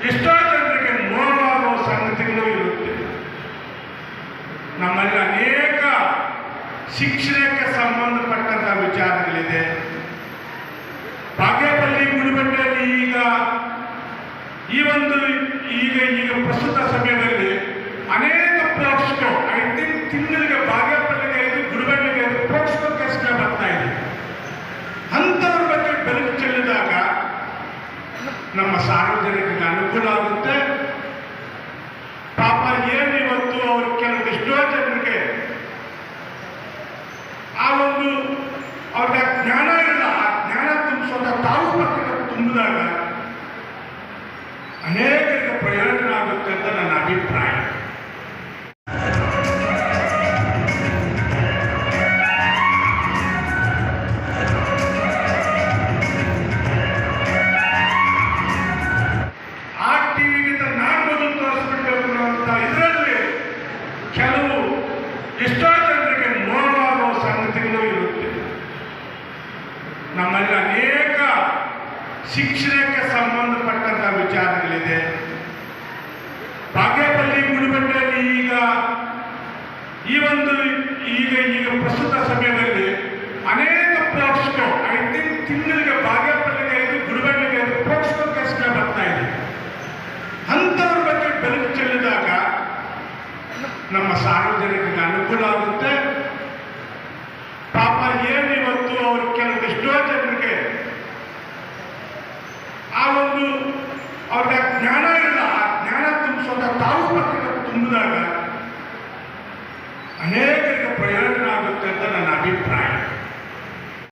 ಎಷ್ಟೋ ಜನರಿಗೆ ನೋವಾಗುವ ಸಂಗತಿಗಳು ಇರುತ್ತೆ. ನಮ್ಮಲ್ಲಿ ಅನೇಕ ಶಿಕ್ಷಣಕ್ಕೆ ಸಂಬಂಧಪಟ್ಟಂತಹ ವಿಚಾರಗಳಿದೆ. ಬಾಗೇಪಲ್ಲಿ ಗುಡಿಬಂಡೆಯಲ್ಲಿ ಈಗ ಪ್ರಸ್ತುತ ಸಮಯದಲ್ಲಿ ಅನೇಕ ಪೋಕ್ಸ್ಕೋ, ಐ ಥಿಂಕ್ ತಿಂಗಳಿಗೆ ಬಾಗೇಪಲ್ಲಿಗೆ 5, ಗುಡಿಬಂಡೆಗೆ 5 ಪೋಕ್ಸ್ಕೋ ಕೇಸ್ಗಳು ಬರ್ತಾ ಇದೆ. ಅಂಥವ್ರ ಬಗ್ಗೆ ಬೆಳಕು ಚೆಲ್ಲಿದಾಗ ನಮ್ಮ ಸಾರ್ವಜನಿಕರಿಗೆ ಅನುಕೂಲ ಆಗುತ್ತೆ. ಪಾಪ ಇವತ್ತು ಅವರು ಎಷ್ಟೋ ಜನರಿಗೆ ಅವ್ರಿಗೆ ಜ್ಞಾನ ಇಲ್ಲ. ಆ ಜ್ಞಾನ ತುಂಬಿಸೋದ ತಾವು ಪತ್ರಿಕೆ ತುಂಬಿದಾಗ ಅನೇಕರಿಗೆ ಪ್ರಯೋಜನ ಆಗುತ್ತೆ ಅಂತ ನನ್ನ ಅಭಿಪ್ರಾಯ. ಆ ಟಿವಿಗಿಂತ ನಾನು ಮೊದಲು ತೋರಿಸ್ಬಿಡ್ಬೇಕು ಅಂತ ಇದರಲ್ಲಿ ಕೆಲವು ಎಷ್ಟೋ ಜನರಿಗೆ ನೋವಾಗುವ ಸಂಗತಿಗಳು ಇರುತ್ತೆ. ನಮ್ಮಲ್ಲಿ ಅನೇಕ ಶಿಕ್ಷಣಕ್ಕೆ ಸಂಬಂಧಪಟ್ಟಂತಹ ವಿಚಾರಗಳಿದೆ. ಬಾಗೇಪಲ್ಲಿ ಗುಡಿಬಂಡೆಯಲ್ಲಿ ಈಗ ಪ್ರಸ್ತುತ ಸಮಯದಲ್ಲಿ ಅನೇಕ ಪೋಕ್ಸ್ಕೋ, ಐ ಥಿಂಕ್ ತಿಂಗಳಿಗೆ ಬಾಗೇಪಲ್ಲಿಗೆ 5, ಗುಡಿಬಂಡೆಗೆ 5 ಪೋಕ್ಸ್ಕೋ ಕೇಸ್ಗಳು ಬರ್ತಾ ಇದೆ. ಅಂಥವ್ರ ಬಗ್ಗೆ ಬೆಳಕು ಚೆಲ್ಲಿದಾಗ ನಮ್ಮ ಸಾರ್ವಜನಿಕರಿಗೆ ಅನುಕೂಲ ಆಗುತ್ತೆ. ಪಾಪ ಇವತ್ತು ಅವರು ಎಷ್ಟೋ ಜನರಿಗೆ ಅವ್ರಿಗೆ ಜ್ಞಾನ ಇಲ್ಲ. ಆ ಜ್ಞಾನ ತುಂಬಿಸೋದ ತಾವು ಪತ್ರಿಕೆ ತುಂಬಿದಾಗ ಅನೇಕರಿಗೆ ಪ್ರಯೋಜನ ಆಗುತ್ತೆ ಅಂತ ನನ್ನ ಅಭಿಪ್ರಾಯ.